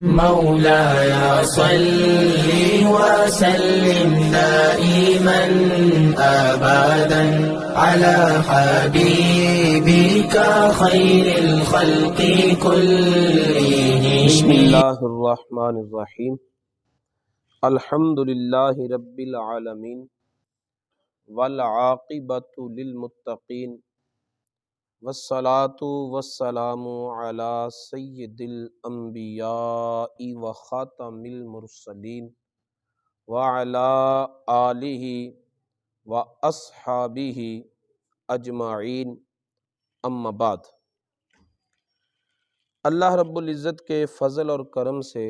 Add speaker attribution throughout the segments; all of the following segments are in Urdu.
Speaker 1: مولاي صل وسلم دائما أبدا على حبيبك خير الخلق كلهم.
Speaker 2: بسم اللہ الرحمن الرحیم الحمد للہ رب العالمین والعاقبۃ للمتقین والصلاة والسلام علی سید الانبیاء وخاتم المرسلین وعلی آلہ واصحابہ اجمعین، اما بعد۔ اللہ رب العزت کے فضل اور کرم سے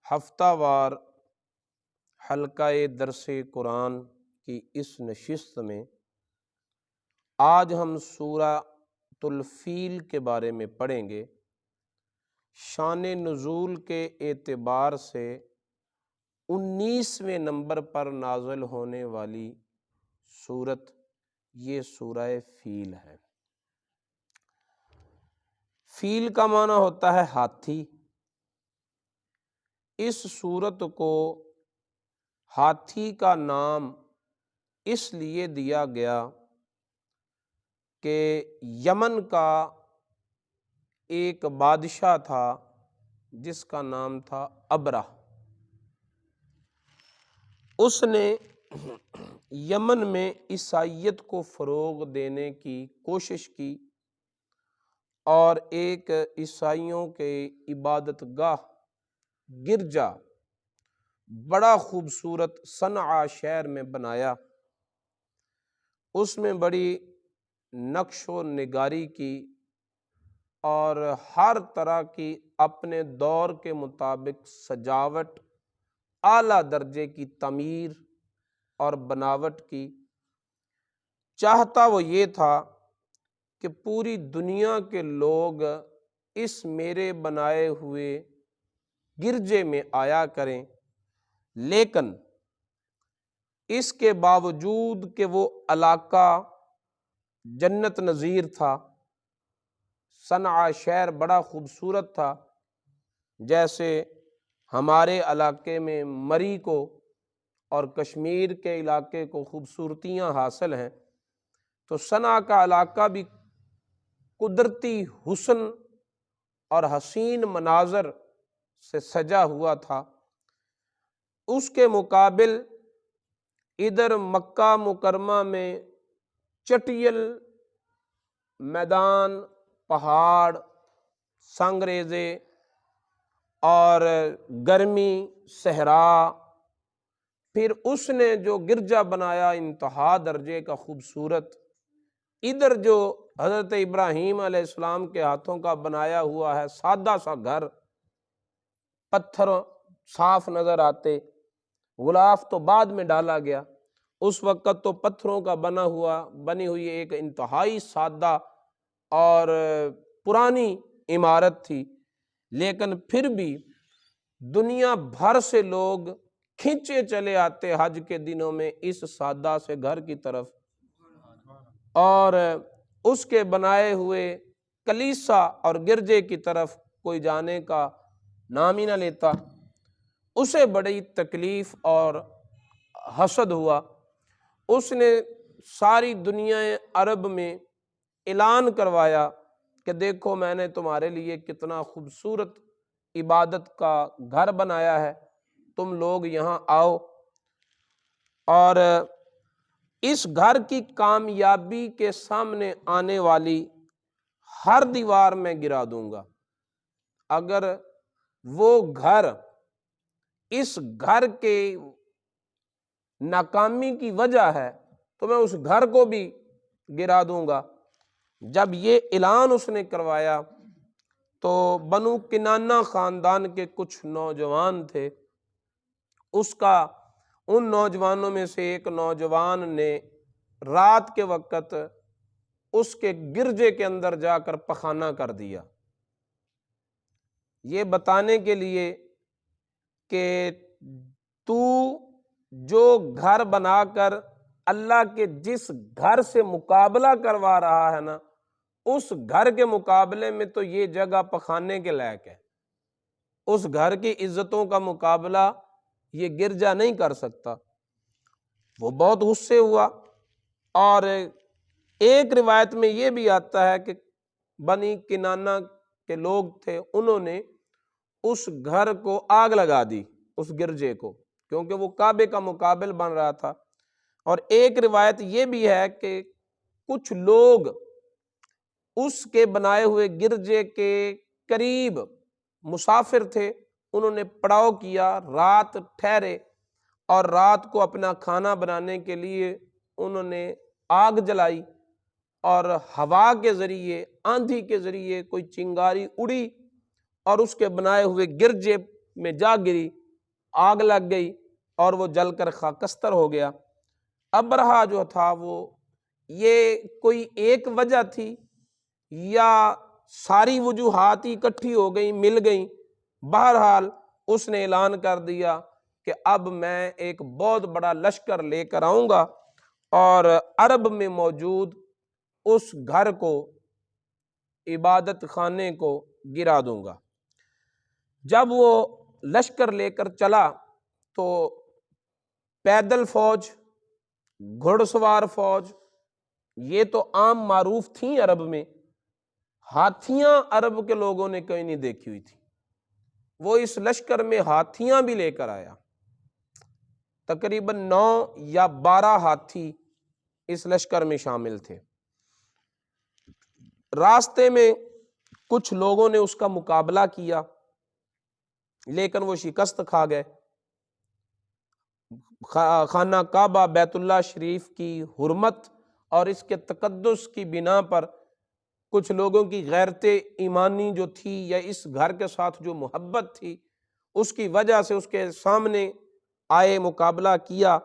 Speaker 2: ہفتہ وار حلقہ درس قرآن کی اس نشست میں آج ہم سورۃ الفیل کے بارے میں پڑھیں گے۔ شان نزول کے اعتبار سے 19ویں نمبر پر نازل ہونے والی سورت یہ سورہ فیل ہے۔ فیل کا معنی ہوتا ہے ہاتھی۔ اس سورت کو ہاتھی کا نام اس لیے دیا گیا کہ یمن کا ایک بادشاہ تھا جس کا نام تھا ابرہ۔ اس نے یمن میں عیسائیت کو فروغ دینے کی کوشش کی اور ایک عیسائیوں کے عبادت گاہ گرجا بڑا خوبصورت صنعا شہر میں بنایا۔ اس میں بڑی نقش و نگاری کی اور ہر طرح کی اپنے دور کے مطابق سجاوٹ، اعلیٰ درجے کی تعمیر اور بناوٹ کی۔ چاہتا وہ یہ تھا کہ پوری دنیا کے لوگ اس میرے بنائے ہوئے گرجے میں آیا کریں، لیکن اس کے باوجود کہ وہ علاقہ جنت نظیر تھا، صنعا شہر بڑا خوبصورت تھا، جیسے ہمارے علاقے میں مری کو اور کشمیر کے علاقے کو خوبصورتیاں حاصل ہیں، تو صنعا کا علاقہ بھی قدرتی حسن اور حسین مناظر سے سجا ہوا تھا۔ اس کے مقابل ادھر مکہ مکرمہ میں چٹیل میدان، پہاڑ، سنگریزے اور گرمی، صحرا۔ پھر اس نے جو گرجا بنایا انتہا درجے کا خوبصورت، ادھر جو حضرت ابراہیم علیہ السلام کے ہاتھوں کا بنایا ہوا ہے سادہ سا گھر، پتھر صاف نظر آتے، غلاف تو بعد میں ڈالا گیا، اس وقت تو پتھروں کا بنی ہوئی ایک انتہائی سادہ اور پرانی عمارت تھی، لیکن پھر بھی دنیا بھر سے لوگ کھنچے چلے آتے حج کے دنوں میں اس سادہ سے گھر کی طرف، اور اس کے بنائے ہوئے کلیسا اور گرجے کی طرف کوئی جانے کا نام ہی نہ لیتا۔ اسے بڑی تکلیف اور حسد ہوا۔ اس نے ساری دنیا عرب میں اعلان کروایا کہ دیکھو میں نے تمہارے لیے کتنا خوبصورت عبادت کا گھر بنایا ہے، تم لوگ یہاں آؤ، اور اس گھر کی کامیابی کے سامنے آنے والی ہر دیوار میں گرا دوں گا۔ اگر وہ گھر اس گھر کے ناکامی کی وجہ ہے تو میں اس گھر کو بھی گرا دوں گا۔ جب یہ اعلان اس نے کروایا تو بنو کنانہ خاندان کے کچھ نوجوان تھے، ان نوجوانوں میں سے ایک نوجوان نے رات کے وقت اس کے گرجے کے اندر جا کر پخانہ کر دیا، یہ بتانے کے لیے کہ تو جو گھر بنا کر اللہ کے جس گھر سے مقابلہ کروا رہا ہے نا، اس گھر کے مقابلے میں تو یہ جگہ پخانے کے لائق ہے، اس گھر کی عزتوں کا مقابلہ یہ گرجا نہیں کر سکتا۔ وہ بہت غصے ہوا، اور ایک روایت میں یہ بھی آتا ہے کہ بنی کنانہ کے لوگ تھے، انہوں نے اس گھر کو آگ لگا دی، اس گرجے کو، کیونکہ وہ کعبے کا مقابل بن رہا تھا۔ اور ایک روایت یہ بھی ہے کہ کچھ لوگ اس کے بنائے ہوئے گرجے کے قریب مسافر تھے، انہوں نے پڑاؤ کیا، رات ٹھہرے، اور رات کو اپنا کھانا بنانے کے لیے انہوں نے آگ جلائی، اور ہوا کے ذریعے، آندھی کے ذریعے کوئی چنگاری اڑی اور اس کے بنائے ہوئے گرجے میں جا گری، آگ لگ گئی اور وہ جل کر خاکستر ہو گیا۔ ابرہہ جو تھا وہ، یہ کوئی ایک وجہ تھی یا ساری وجوہات ہی اکٹھی ہو گئیں، مل گئیں، بہرحال اس نے اعلان کر دیا کہ اب میں ایک بہت بڑا لشکر لے کر آؤں گا اور عرب میں موجود اس گھر کو، عبادت خانے کو گرا دوں گا۔ جب وہ لشکر لے کر چلا تو پیدل فوج، گھڑ سوار فوج، یہ تو عام معروف تھیں عرب میں، ہاتھیاں عرب کے لوگوں نے کہیں نہیں دیکھی ہوئی تھی، وہ اس لشکر میں ہاتھیاں بھی لے کر آیا، تقریباً 9 یا 12 ہاتھی اس لشکر میں شامل تھے۔ راستے میں کچھ لوگوں نے اس کا مقابلہ کیا لیکن وہ شکست کھا گئے۔ خانہ کعبہ، بیت اللہ شریف کی حرمت اور اس کے تقدس کی بنا پر کچھ لوگوں کی غیرت ایمانی جو تھی یا اس گھر کے ساتھ جو محبت تھی، اس کی وجہ سے اس کے سامنے آئے، مقابلہ کیا،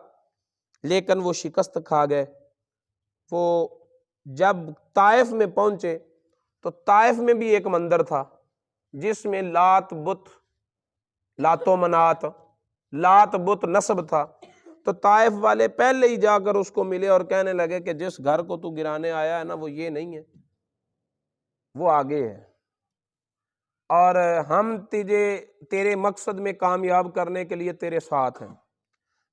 Speaker 2: لیکن وہ شکست کھا گئے۔ وہ جب طائف میں پہنچے تو طائف میں بھی ایک مندر تھا جس میں لات بت، لات و منات، لات بت نصب تھا، تو طائف والے پہلے ہی جا کر اس کو ملے اور کہنے لگے کہ جس گھر کو تو گرانے آیا ہے نا، وہ یہ نہیں ہے، وہ آگے ہے، اور ہم تیرے مقصد میں کامیاب کرنے کے لیے تیرے ساتھ ہیں،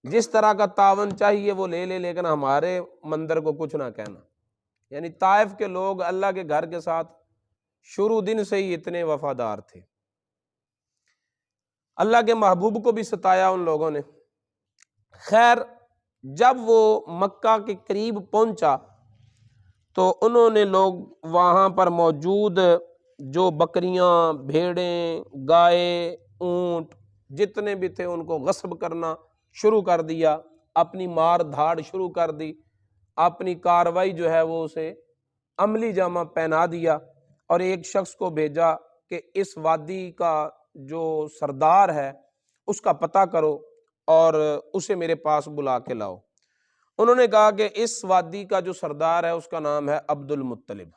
Speaker 2: جس طرح کا تعاون چاہیے وہ لے لے، لیکن ہمارے مندر کو کچھ نہ کہنا۔ یعنی طائف کے لوگ اللہ کے گھر کے ساتھ شروع دن سے ہی اتنے وفادار تھے۔ اللہ کے محبوب کو بھی ستایا ان لوگوں نے۔ خیر، جب وہ مکہ کے قریب پہنچا تو انہوں نے لوگ وہاں پر موجود جو بکریاں، بھیڑیں، گائے، اونٹ جتنے بھی تھے ان کو غصب کرنا شروع کر دیا، اپنی مار دھاڑ شروع کر دی، اپنی کاروائی جو ہے وہ اسے عملی جامہ پہنا دیا، اور ایک شخص کو بھیجا کہ اس وادی کا جو سردار ہے اس کا پتہ کرو اور اسے میرے پاس بلا کے لاؤ۔ انہوں نے کہا کہ اس وادی کا جو سردار ہے اس کا نام ہے عبد المطلب۔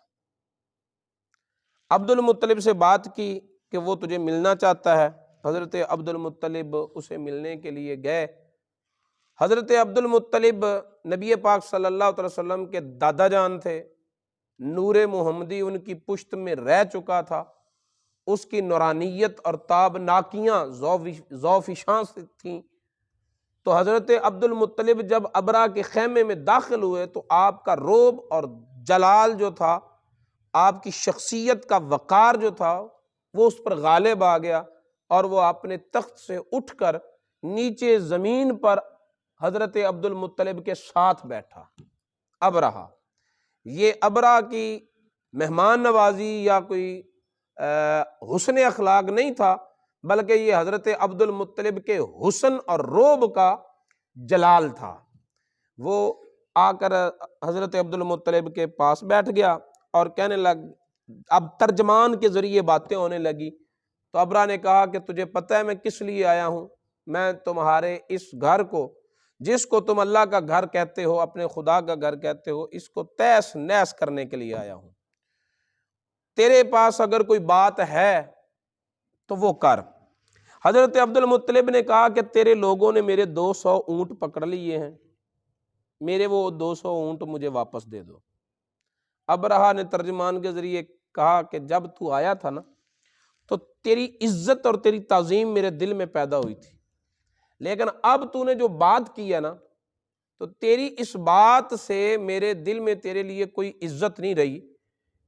Speaker 2: عبد المطلب سے بات کی کہ وہ تجھے ملنا چاہتا ہے۔ حضرت عبد المطلب اسے ملنے کے لیے گئے۔ حضرت عبد المطلب نبی پاک صلی اللہ علیہ وسلم کے دادا جان تھے، نور محمدی ان کی پشت میں رہ چکا تھا، اس کی نورانیت اور تابناکیاں ذوفشاں تھیں۔ تو حضرت عبد المطلب جب ابرا کے خیمے میں داخل ہوئے تو آپ کا رعب اور جلال جو تھا، آپ کی شخصیت کا وقار جو تھا، وہ اس پر غالب آ گیا، اور وہ اپنے تخت سے اٹھ کر نیچے زمین پر حضرت عبد المطلب کے ساتھ بیٹھا۔ ابرہہ، یہ ابرا کی مہمان نوازی یا کوئی حسن اخلاق نہیں تھا، بلکہ یہ حضرت عبد المطلب کے حسن اور رعب کا جلال تھا۔ وہ آ کر حضرت عبد المطلب کے پاس بیٹھ گیا اور کہنے لگ، اب ترجمان کے ذریعے باتیں ہونے لگی۔ تو ابرا نے کہا کہ تجھے پتہ ہے میں کس لیے آیا ہوں؟ میں تمہارے اس گھر کو، جس کو تم اللہ کا گھر کہتے ہو، اپنے خدا کا گھر کہتے ہو، اس کو تہس نہس کرنے کے لیے آیا ہوں۔ تیرے پاس اگر کوئی بات ہے تو وہ کر۔ حضرت عبد المطلب نے کہا کہ تیرے لوگوں نے میرے 200 اونٹ پکڑ لیے ہیں، میرے وہ 200 اونٹ مجھے واپس دے دو۔ ابرہہ نے ترجمان کے ذریعے کہا کہ جب تو آیا تھا نا تو تیری عزت اور تیری تعظیم میرے دل میں پیدا ہوئی تھی، لیکن اب تو نے جو بات کی ہے نا تو تیری اس بات سے میرے دل میں تیرے لیے کوئی عزت نہیں رہی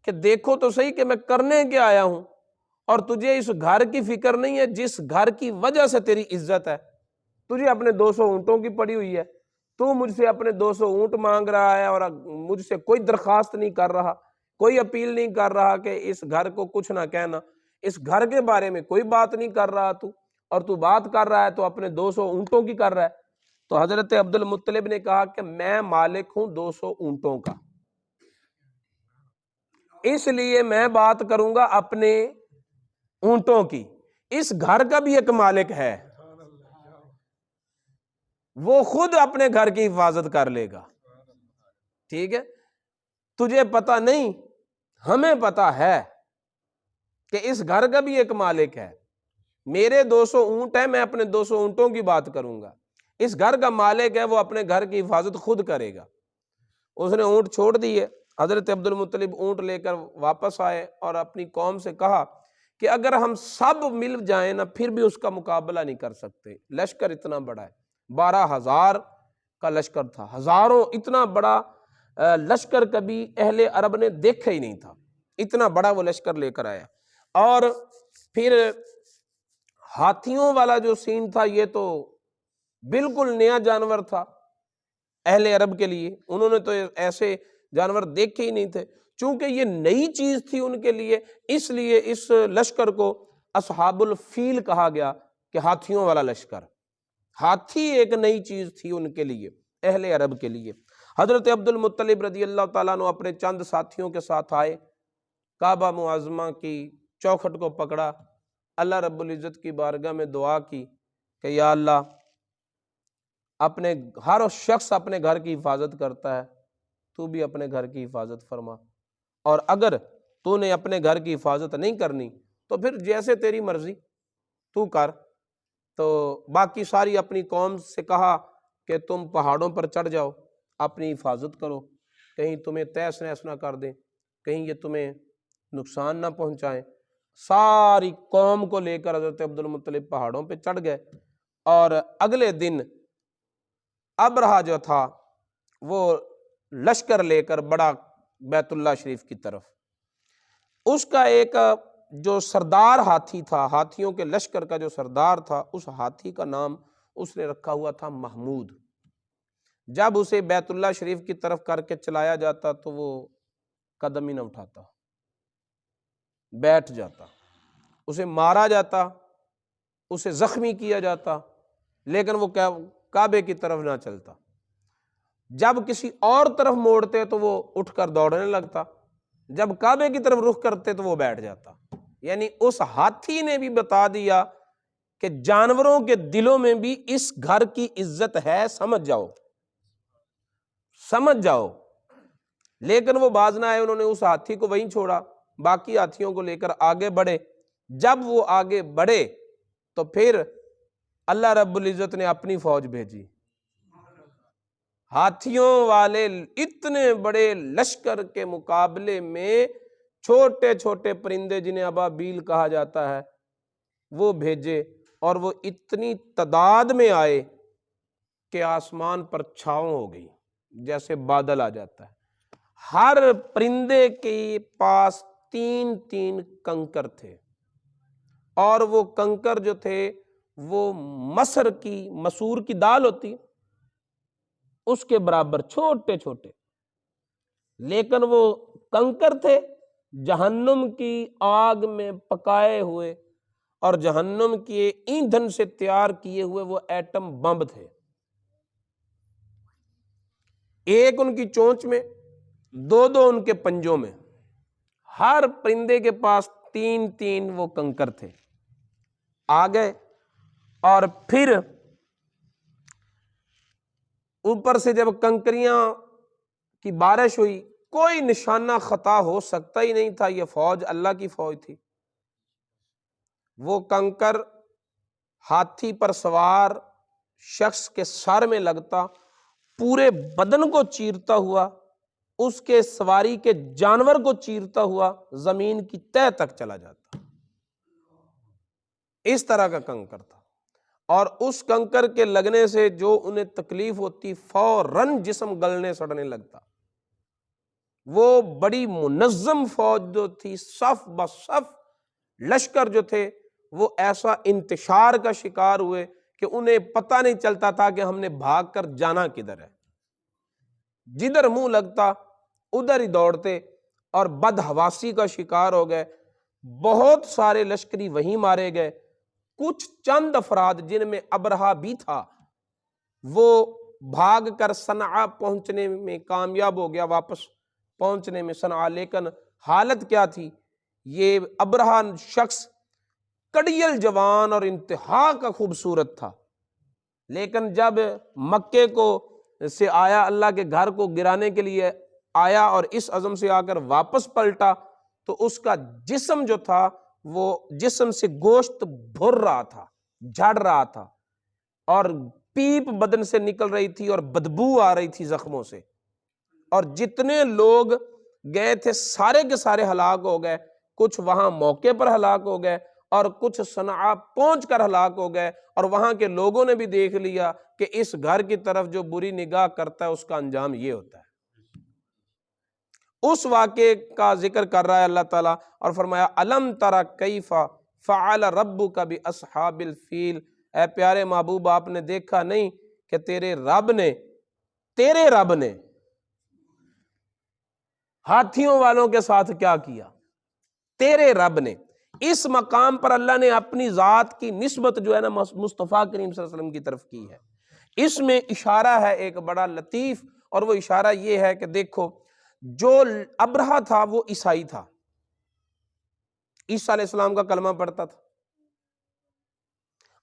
Speaker 2: کہ دیکھو تو صحیح کہ میں کرنے کیا آیا ہوں، اور تجھے اس گھر کی فکر نہیں ہے جس گھر کی وجہ سے تیری عزت ہے۔ تجھے اپنے 200 اونٹوں کی پڑی ہوئی ہے، تو مجھ سے اپنے 200 اونٹ مانگ رہا ہے اور مجھ سے کوئی درخواست نہیں کر رہا، کوئی اپیل نہیں کر رہا کہ اس گھر کو کچھ نہ کہنا، اس گھر کے بارے میں کوئی بات نہیں کر رہا تو، اور تو بات کر رہا ہے تو اپنے 200 اونٹوں کی کر رہا ہے۔ تو حضرت عبد المطلب نے کہا کہ میں مالک ہوں 200 اونٹوں کا، اس لیے میں بات کروں گا اپنے اونٹوں کی، اس گھر کا بھی ایک مالک ہے، وہ خود اپنے گھر کی حفاظت کر لے گا، ٹھیک ہے؟ تجھے پتہ نہیں، ہمیں پتہ ہے کہ اس گھر کا بھی ایک مالک ہے، میرے 200 اونٹ ہیں، میں اپنے 200 اونٹوں کی بات کروں گا، اس گھر کا مالک ہے، وہ اپنے گھر کی حفاظت خود کرے گا۔ اس نے اونٹ چھوڑ دیے، حضرت عبد المطلب اونٹ لے کر واپس آئے اور اپنی قوم سے کہا کہ اگر ہم سب مل جائیں نا پھر بھی اس کا مقابلہ نہیں کر سکتے، لشکر اتنا بڑا ہے، 12,000 کا لشکر تھا، ہزاروں، اتنا بڑا لشکر کبھی اہل عرب نے دیکھا ہی نہیں تھا، اتنا بڑا وہ لشکر لے کر آیا۔ اور پھر ہاتھیوں والا جو سین تھا یہ تو بالکل نیا جانور تھا اہل عرب کے لیے، انہوں نے تو ایسے جانور دیکھے ہی نہیں تھے، چونکہ یہ نئی چیز تھی ان کے لیے، اس لیے اس لشکر کو اصحاب الفیل کہا گیا کہ ہاتھیوں والا لشکر، ہاتھی ایک نئی چیز تھی ان کے لیے، اہل عرب کے لیے۔ حضرت عبد المطلب رضی اللہ تعالیٰ عنہ اپنے چند ساتھیوں کے ساتھ آئے، کعبہ معظمہ کی چوکھٹ کو پکڑا، اللہ رب العزت کی بارگاہ میں دعا کی کہ یا اللہ، اپنے ہر شخص اپنے گھر کی حفاظت کرتا ہے، تو بھی اپنے گھر کی حفاظت فرما، اور اگر تو نے اپنے گھر کی حفاظت نہیں کرنی تو پھر جیسے تیری مرضی تو کر۔ تو باقی ساری اپنی قوم سے کہا کہ تم پہاڑوں پر چڑھ جاؤ، اپنی حفاظت کرو، کہیں تمہیں تہس نہس نہ کر دیں، کہیں یہ تمہیں نقصان نہ پہنچائیں۔ ساری قوم کو لے کر حضرت عبد المطلب پہاڑوں پہ چڑھ گئے، اور اگلے دن ابرہہ جو تھا وہ لشکر لے کر بڑا بیت اللہ شریف کی طرف، اس کا ایک جو سردار ہاتھی تھا، ہاتھیوں کے لشکر کا جو سردار تھا، اس ہاتھی کا نام اس نے رکھا ہوا تھا محمود۔ جب اسے بیت اللہ شریف کی طرف کر کے چلایا جاتا تو وہ قدم ہی نہ اٹھاتا، بیٹھ جاتا، اسے مارا جاتا، اسے زخمی کیا جاتا، لیکن وہ کعبے کی طرف نہ چلتا، جب کسی اور طرف موڑتے تو وہ اٹھ کر دوڑنے لگتا، جب کعبے کی طرف رخ کرتے تو وہ بیٹھ جاتا۔ یعنی اس ہاتھی نے بھی بتا دیا کہ جانوروں کے دلوں میں بھی اس گھر کی عزت ہے، سمجھ جاؤ، سمجھ جاؤ۔ لیکن وہ باز نہ آئے، انہوں نے اس ہاتھی کو وہیں چھوڑا، باقی ہاتھیوں کو لے کر آگے بڑھے۔ جب وہ آگے بڑھے تو پھر اللہ رب العزت نے اپنی فوج بھیجی، ہاتھیوں والے اتنے بڑے لشکر کے مقابلے میں چھوٹے چھوٹے پرندے جنہیں ابابیل کہا جاتا ہے وہ بھیجے، اور وہ اتنی تعداد میں آئے کہ آسمان پر چھاؤں ہو گئی، جیسے بادل آ جاتا ہے۔ ہر پرندے کے پاس 3 کنکر تھے، اور وہ کنکر جو تھے وہ مسور کی دال ہوتی اس کے برابر چھوٹے چھوٹے، لیکن وہ کنکر تھے جہنم کی آگ میں پکائے ہوئے، اور جہنم کے ایندھن سے تیار کیے ہوئے وہ ایٹم بم تھے، ایک ان کی چونچ میں، 2 ان کے پنجوں میں، ہر پرندے کے پاس 3 وہ کنکر تھے۔ آ گئے اور پھر اوپر سے جب کنکریاں کی بارش ہوئی، کوئی نشانہ خطا ہو سکتا ہی نہیں تھا، یہ فوج اللہ کی فوج تھی۔ وہ کنکر ہاتھی پر سوار شخص کے سر میں لگتا، پورے بدن کو چیرتا ہوا اس کے سواری کے جانور کو چیرتا ہوا زمین کی تہہ تک چلا جاتا، اس طرح کا کنکر تھا، اور اس کنکر کے لگنے سے جو انہیں تکلیف ہوتی فوراً جسم گلنے سڑنے لگتا۔ وہ بڑی منظم فوج جو تھی، صف بصف لشکر جو تھے، وہ ایسا انتشار کا شکار ہوئے کہ انہیں پتہ نہیں چلتا تھا کہ ہم نے بھاگ کر جانا کدھر ہے، جدھر منہ لگتا ادھر ہی دوڑتے اور بدحواسی کا شکار ہو گئے۔ بہت سارے لشکری وہیں مارے گئے، کچھ چند افراد جن میں ابرہہ بھی تھا وہ بھاگ کر صنعاء پہنچنے میں کامیاب ہو گیا، واپس پہنچنے میں صنعاء۔ لیکن حالت کیا تھی، یہ ابرہہ شخص کڑیل جوان اور انتہا کا خوبصورت تھا، لیکن جب مکے کو سے آیا، اللہ کے گھر کو گرانے کے لیے آیا اور اس عزم سے آ کر واپس پلٹا، تو اس کا جسم جو تھا وہ جسم سے گوشت بھر رہا تھا، جھڑ رہا تھا، اور پیپ بدن سے نکل رہی تھی اور بدبو آ رہی تھی زخموں سے، اور جتنے لوگ گئے تھے سارے کے سارے ہلاک ہو گئے، کچھ وہاں موقع پر ہلاک ہو گئے اور کچھ صنعاء پہنچ کر ہلاک ہو گئے، اور وہاں کے لوگوں نے بھی دیکھ لیا کہ اس گھر کی طرف جو بری نگاہ کرتا ہے اس کا انجام یہ ہوتا ہے۔ اس واقعے کا ذکر کر رہا ہے اللہ تعالیٰ اور فرمایا الم تر کیف فعل ربک باصحاب الفیل، اے پیارے محبوب آپ نے دیکھا نہیں کہ تیرے رب نے ہاتھیوں والوں کے ساتھ کیا کیا۔ تیرے رب نے، اس مقام پر اللہ نے اپنی ذات کی نسبت جو ہے نا مصطفیٰ کریم صلی اللہ علیہ وسلم کی طرف کی ہے۔ اس میں اشارہ ہے ایک بڑا لطیف، اور وہ اشارہ یہ ہے کہ دیکھو جو ابرہہ تھا وہ عیسائی تھا، عیسیٰ علیہ السلام کا کلمہ پڑھتا تھا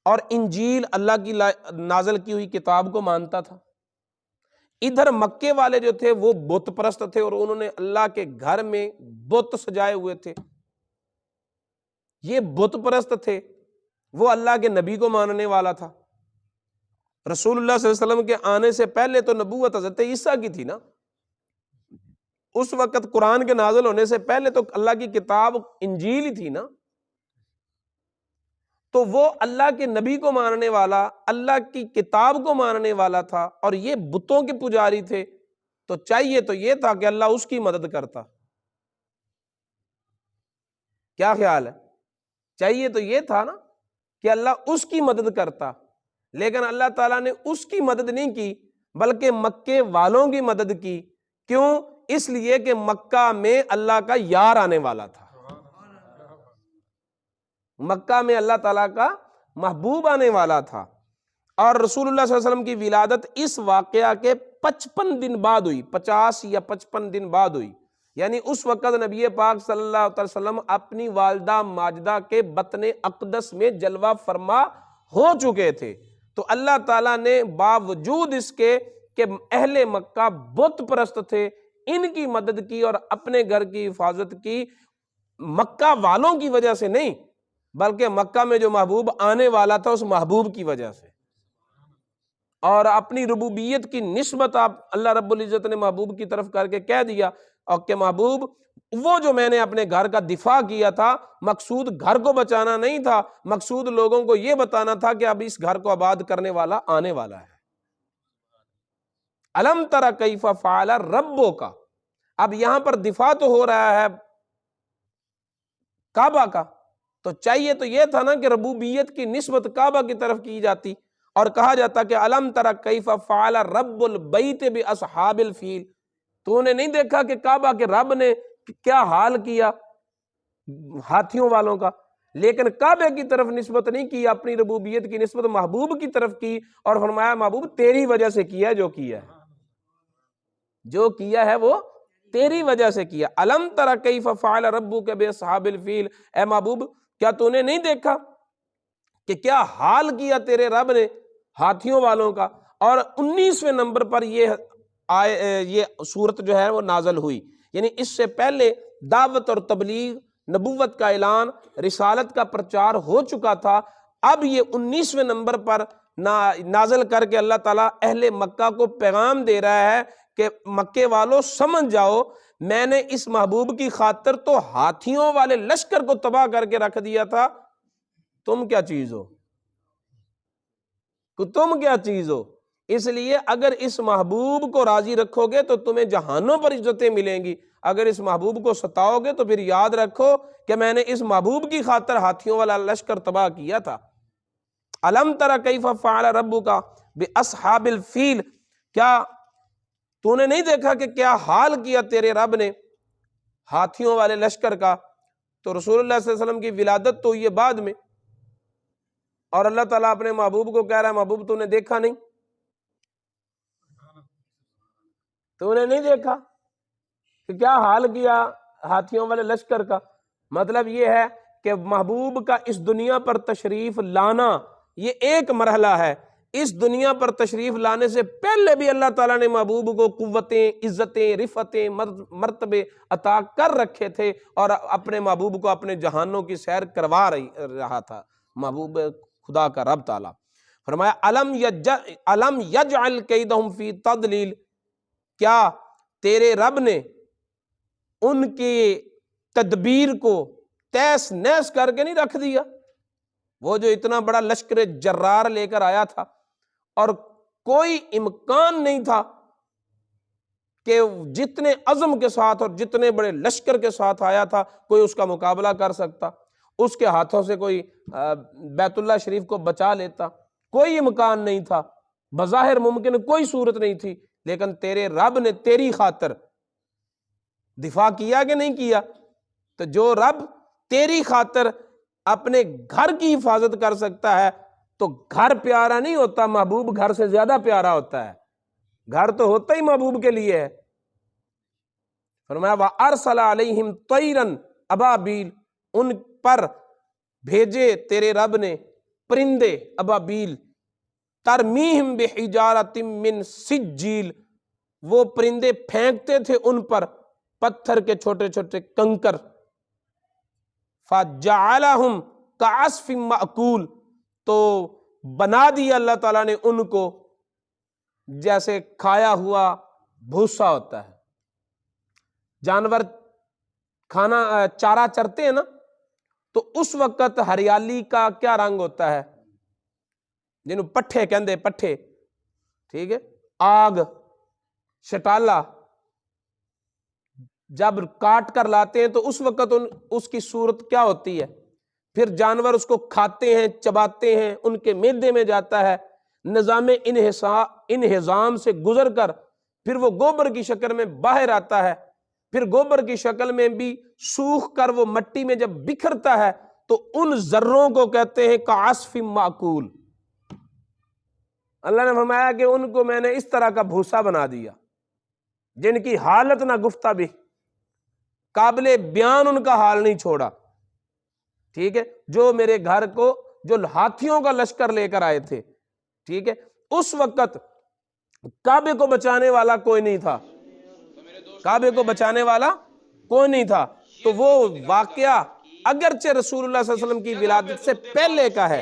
Speaker 2: اور انجیل اللہ کی نازل کی ہوئی کتاب کو مانتا تھا۔ ادھر مکے والے جو تھے وہ بت پرست تھے اور انہوں نے اللہ کے گھر میں بت سجائے ہوئے تھے، یہ بت پرست تھے، وہ اللہ کے نبی کو ماننے والا تھا۔ رسول اللہ صلی اللہ علیہ وسلم کے آنے سے پہلے تو نبوت حضرت عیسیٰ کی تھی نا، اس وقت قرآن کے نازل ہونے سے پہلے تو اللہ کی کتاب انجیل ہی تھی نا، تو وہ اللہ کے نبی کو ماننے والا، اللہ کی کتاب کو ماننے والا تھا، اور یہ بتوں کے پجاری تھے، تو چاہیے تو یہ تھا کہ اللہ اس کی مدد کرتا۔ کیا خیال ہے؟ چاہیے تو یہ تھا نا کہ اللہ اس کی مدد کرتا، لیکن اللہ تعالیٰ نے اس کی مدد نہیں کی بلکہ مکے والوں کی مدد کی۔ کیوں؟ اس لیے کہ مکہ میں اللہ کا یار آنے والا تھا، مکہ میں اللہ تعالیٰ کا محبوب آنے والا تھا، اور رسول اللہ صلی اللہ علیہ وسلم کی ولادت اس واقعہ کے 55 دن بعد ہوئی، 50 یا 55 دن بعد ہوئی، یعنی اس وقت نبی پاک صلی اللہ علیہ وسلم اپنی والدہ ماجدہ کے بطن اقدس میں جلوہ فرما ہو چکے تھے۔ تو اللہ تعالیٰ نے باوجود اس کے کہ اہل مکہ بت پرست تھے، ان کی مدد کی اور اپنے گھر کی حفاظت کی، مکہ والوں کی وجہ سے نہیں بلکہ مکہ میں جو محبوب آنے والا تھا اس محبوب کی وجہ سے۔ اور اپنی ربوبیت کی نسبت آپ اللہ رب العزت نے محبوب کی طرف کر کے کہہ دیا، اور کہ محبوب وہ جو میں نے اپنے گھر کا دفاع کیا تھا، مقصود گھر کو بچانا نہیں تھا، مقصود لوگوں کو یہ بتانا تھا کہ اب اس گھر کو آباد کرنے والا آنے والا ہے۔ الم تر کیف فعل ربک، اب یہاں پر دفاع تو ہو رہا ہے کعبہ کا، تو چاہیے تو یہ تھا نا کہ ربوبیت کی نسبت کعبہ کی طرف کی جاتی اور کہا جاتا کہ الم تر کیف فعل رب البیت باصحاب الفیل، تو نے نہیں دیکھا کہ کعبہ کے رب نے کیا حال کیا ہاتھیوں والوں کا، لیکن کعبے کی طرف نسبت نہیں کی، اپنی ربوبیت کی نسبت محبوب کی طرف کی، اور فرمایا محبوب تیری وجہ سے کیا، جو کیا ہے وہ تیری وجہ سے کیا۔ الم تر کیف فعل ربک باصحاب الفیل، اے محبوب کیا تو نے نہیں دیکھا کہ کیا حال کیا تیرے رب نے ہاتھیوں والوں کا۔ اور 19ویں نمبر پر یہ سورت جو ہے وہ نازل ہوئی، یعنی اس سے پہلے دعوت اور تبلیغ، نبوت کا اعلان، رسالت کا پرچار ہو چکا تھا۔ اب یہ 19ویں نمبر پر نازل کر کے اللہ تعالیٰ اہل مکہ کو پیغام دے رہا ہے کہ مکے والوں سمجھ جاؤ میں نے اس محبوب کی خاطر تو ہاتھیوں والے لشکر کو تباہ کر کے رکھ دیا تھا، تم کیا چیز ہو، تم کیا چیز ہو۔ اس لیے اگر اس محبوب کو راضی رکھو گے تو تمہیں جہانوں پر عزتیں ملیں گی، اگر اس محبوب کو ستاؤ گے تو پھر یاد رکھو کہ میں نے اس محبوب کی خاطر ہاتھیوں والا لشکر تباہ کیا تھا۔ الم تر کیف فعل ربک باصحاب الفیل، کیا تو نے نہیں دیکھا کہ کیا حال کیا تیرے رب نے ہاتھیوں والے لشکر کا؟ تو رسول اللہ صلی اللہ علیہ وسلم کی ولادت تو یہ بعد میں، اور اللہ تعالیٰ اپنے محبوب کو کہہ رہا ہے محبوب تو نے دیکھا نہیں، تو نے نہیں دیکھا کہ کیا حال کیا ہاتھیوں والے لشکر کا؟ مطلب یہ ہے کہ محبوب کا اس دنیا پر تشریف لانا یہ ایک مرحلہ ہے، اس دنیا پر تشریف لانے سے پہلے بھی اللہ تعالیٰ نے محبوب کو قوتیں، عزتیں، رفعتیں، مرتبے عطا کر رکھے تھے، اور اپنے محبوب کو اپنے جہانوں کی سیر کروا رہا تھا محبوب خدا کا رب تعالیٰ۔ فرمایا الم یجعل کیدہم فی تضلیل، کیا تیرے رب نے ان کی تدبیر کو تیس نیس کر کے نہیں رکھ دیا؟ وہ جو اتنا بڑا لشکر جرار لے کر آیا تھا اور کوئی امکان نہیں تھا کہ جتنے عزم کے ساتھ اور جتنے بڑے لشکر کے ساتھ آیا تھا کوئی اس کا مقابلہ کر سکتا، اس کے ہاتھوں سے کوئی بیت اللہ شریف کو بچا لیتا، کوئی امکان نہیں تھا، بظاہر ممکن کوئی صورت نہیں تھی، لیکن تیرے رب نے تیری خاطر دفاع کیا کہ نہیں کیا؟ تو جو رب تیری خاطر اپنے گھر کی حفاظت کر سکتا ہے تو گھر پیارا نہیں ہوتا، محبوب گھر سے زیادہ پیارا ہوتا ہے، گھر تو ہوتا ہی محبوب کے لیے ہے۔ فرمایا وَأَرْسَلَ عَلَيْهِمْ طَيْرًا أَبَابِيلَ، ان پر بھیجے تیرے رب نے پرندے ابابیل، ترمیہم بحجارۃ من سجیل، وہ پرندے پھینکتے تھے ان پر پتھر کے چھوٹے چھوٹے کنکر، فَجَعَلَهُمْ كَعَصْفٍ مَأْكُولٍ، تو بنا دیا اللہ تعالیٰ نے ان کو جیسے کھایا ہوا بھوسا ہوتا ہے، جانور کھانا چارہ چرتے ہیں نا، تو اس وقت ہریالی کا کیا رنگ ہوتا ہے، جنہوں پٹھے کہندے، پٹھے، ٹھیک ہے، آگ، شٹالا، جب کاٹ کر لاتے ہیں تو اس وقت اس کی صورت کیا ہوتی ہے، پھر جانور اس کو کھاتے ہیں، چباتے ہیں، ان کے معدے میں جاتا ہے، نظام انہضام سے گزر کر پھر وہ گوبر کی شکل میں باہر آتا ہے، پھر گوبر کی شکل میں بھی سوکھ کر وہ مٹی میں جب بکھرتا ہے تو ان ذروں کو کہتے ہیں کعصف مأکول۔ اللہ نے فرمایا کہ ان کو میں نے اس طرح کا بھوسا بنا دیا جن کی حالت نہ گفتہ بھی، قابل بیان ان کا حال نہیں چھوڑا، ٹھیک ہے، جو میرے گھر کو جو ہاتھیوں کا لشکر لے کر آئے تھے، ٹھیک ہے، اس وقت کعبے کو بچانے والا کوئی نہیں تھا، کعبے کو بچانے والا کوئی نہیں تھا، تو وہ واقعہ اگرچہ رسول اللہ صلی اللہ علیہ وسلم کی ولادت سے پہلے کا ہے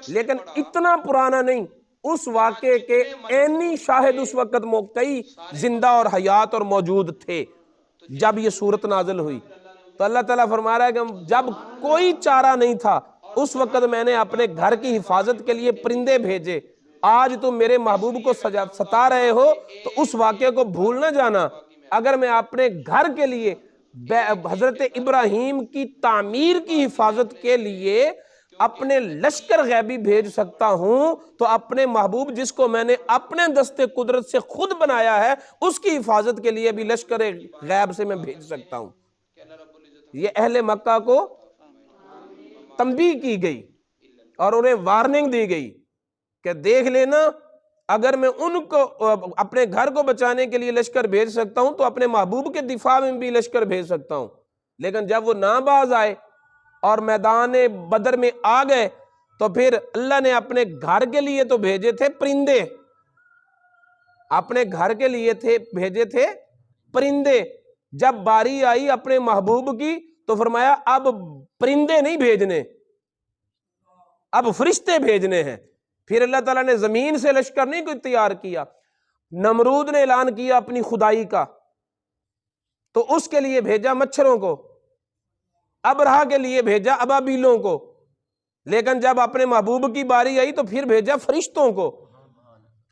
Speaker 2: لیکن اتنا پرانا نہیں، اس واقعے کے عینی شاہد اس وقت موقعی زندہ اور حیات اور موجود تھے جب یہ صورت نازل ہوئی۔ تو اللہ تعالیٰ فرما رہا ہے کہ جب کوئی چارہ نہیں تھا اس وقت میں نے اپنے گھر کی حفاظت کے لیے پرندے بھیجے، آج تم میرے محبوب کو ستا رہے ہو تو اس واقعے کو بھول نہ جانا، اگر میں اپنے گھر کے لیے حضرت ابراہیم کی تعمیر کی حفاظت کے لیے اپنے لشکر غیبی بھیج سکتا ہوں تو اپنے محبوب جس کو میں نے اپنے دست قدرت سے خود بنایا ہے اس کی حفاظت کے لیے بھی لشکر غیب سے میں بھیج سکتا ہوں۔ یہ اہل مکہ کو تنبیہ کی گئی اور انہیں وارننگ دی گئی کہ دیکھ لینا اگر میں ان کو اپنے گھر کو بچانے کے لیے لشکر بھیج سکتا ہوں تو اپنے محبوب کے دفاع میں بھی لشکر بھیج سکتا ہوں، لیکن جب وہ ناباز آئے اور میدان بدر میں آ گئے تو پھر اللہ نے اپنے گھر کے لیے تو بھیجے تھے پرندے، اپنے گھر کے لیے بھیجے تھے پرندے، جب باری آئی اپنے محبوب کی تو فرمایا اب پرندے نہیں بھیجنے، اب فرشتے بھیجنے ہیں۔ پھر اللہ تعالیٰ نے زمین سے لشکر نہیں کوئی تیار کیا، نمرود نے اعلان کیا اپنی خدائی کا تو اس کے لیے بھیجا مچھروں کو، ابرہہ کے لیے بھیجا ابابیلوں کو، لیکن جب اپنے محبوب کی باری آئی تو پھر بھیجا فرشتوں کو۔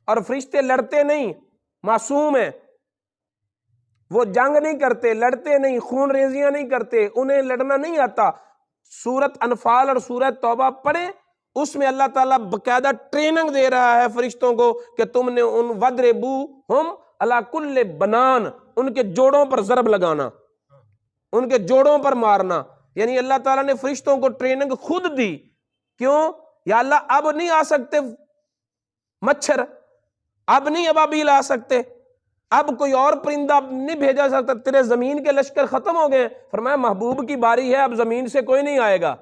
Speaker 2: اور فرشتے لڑتے نہیں، معصوم ہیں، وہ جنگ نہیں کرتے، لڑتے نہیں، خون ریزیاں نہیں کرتے، انہیں لڑنا نہیں آتا۔ سورت انفال اور سورت توبہ پڑھیں، اس میں اللہ تعالیٰ باقاعدہ ٹریننگ دے رہا ہے فرشتوں کو کہ تم نے ان وَضْرِبُوهُمْ عَلَىٰ كُلِّ بَنَان، ان کے جوڑوں پر ضرب لگانا، ان کے جوڑوں پر مارنا۔ یعنی اللہ تعالیٰ نے فرشتوں کو ٹریننگ خود دی۔ کیوں؟ یا اللہ اب نہیں آ سکتے مچھر، اب نہیں ابابیل آ سکتے، اب کوئی اور پرندہ نہیں بھیجا سکتا، تیرے زمین کے لشکر ختم ہو گئے۔ فرمایا محبوب کی باری ہے، اب زمین سے کوئی نہیں آئے گا،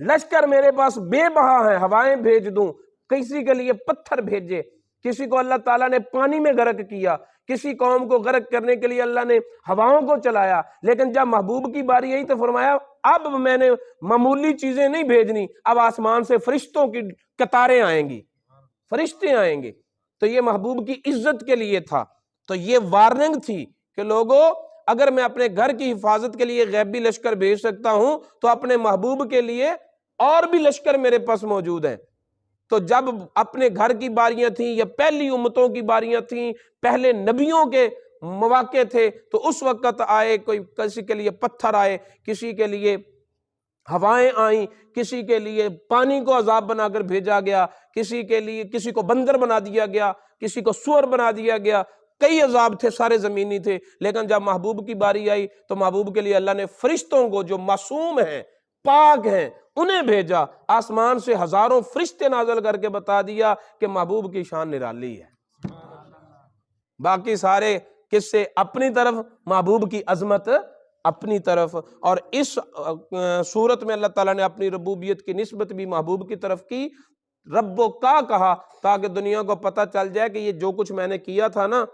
Speaker 2: لشکر میرے پاس بے بہا ہے، ہوائیں بھیج دوں، کسی کے لیے پتھر بھیجے، کسی کو اللہ تعالیٰ نے پانی میں غرق کیا، کسی قوم کو غرق کرنے کے لیے اللہ نے ہواؤں کو چلایا۔ لیکن جب محبوب کی باری آئی تو فرمایا اب میں نے معمولی چیزیں نہیں بھیجنی، اب آسمان سے فرشتوں کی قطاریں آئیں گی، فرشتے آئیں گے۔ تو یہ محبوب کی عزت کے لیے تھا۔ تو یہ وارننگ تھی کہ لوگوں اگر میں اپنے گھر کی حفاظت کے لیے غیبی لشکر بھیج سکتا ہوں تو اپنے محبوب کے لیے اور بھی لشکر میرے پاس موجود ہیں۔ تو جب اپنے گھر کی باریاں تھیں یا پہلی امتوں کی باریاں تھیں، پہلے نبیوں کے مواقع تھے، تو اس وقت آئے، کوئی کسی کے لیے پتھر آئے، کسی کے لیے ہوائیں آئیں، کسی کے لیے پانی کو عذاب بنا کر بھیجا گیا، کسی کے لیے کسی کو بندر بنا دیا گیا، کسی کو سور بنا دیا گیا، کئی عذاب تھے، سارے زمینی تھے۔ لیکن جب محبوب کی باری آئی تو محبوب کے لیے اللہ نے فرشتوں کو جو معصوم ہیں، پاک ہیں، انہیں بھیجا۔ آسمان سے ہزاروں فرشتے نازل کر کے بتا دیا کہ محبوب کی شان نرالی ہے۔ باقی سارے قصے اپنی طرف، محبوب کی عظمت اپنی طرف۔ اور اس صورت میں اللہ تعالیٰ نے اپنی ربوبیت کی نسبت بھی محبوب کی طرف کی، رب کا کہا، تاکہ دنیا کو پتہ چل جائے کہ یہ جو کچھ میں نے کیا تھا نا،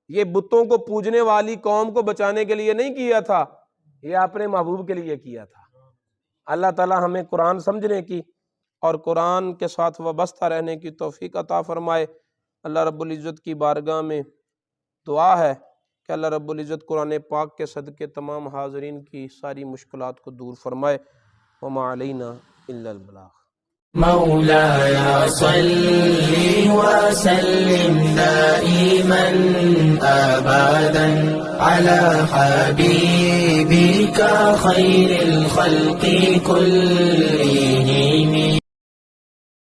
Speaker 2: یہ بتوں کو پوجنے والی قوم کو بچانے کے لیے نہیں کیا تھا، یہ اپنے محبوب کے لیے کیا تھا۔ اللہ تعالیٰ ہمیں قرآن سمجھنے کی اور قرآن کے ساتھ وابستہ رہنے کی توفیق عطا فرمائے۔ اللہ رب العزت کی بارگاہ میں دعا ہے کہ اللہ رب العزت قرآن پاک کے صدقے تمام حاضرین کی ساری مشکلات کو دور فرمائے۔ وما علینا الا البلاغ۔
Speaker 1: مولاي صل وسلم دائما أبدا على حبيبك خير الخلق كلهم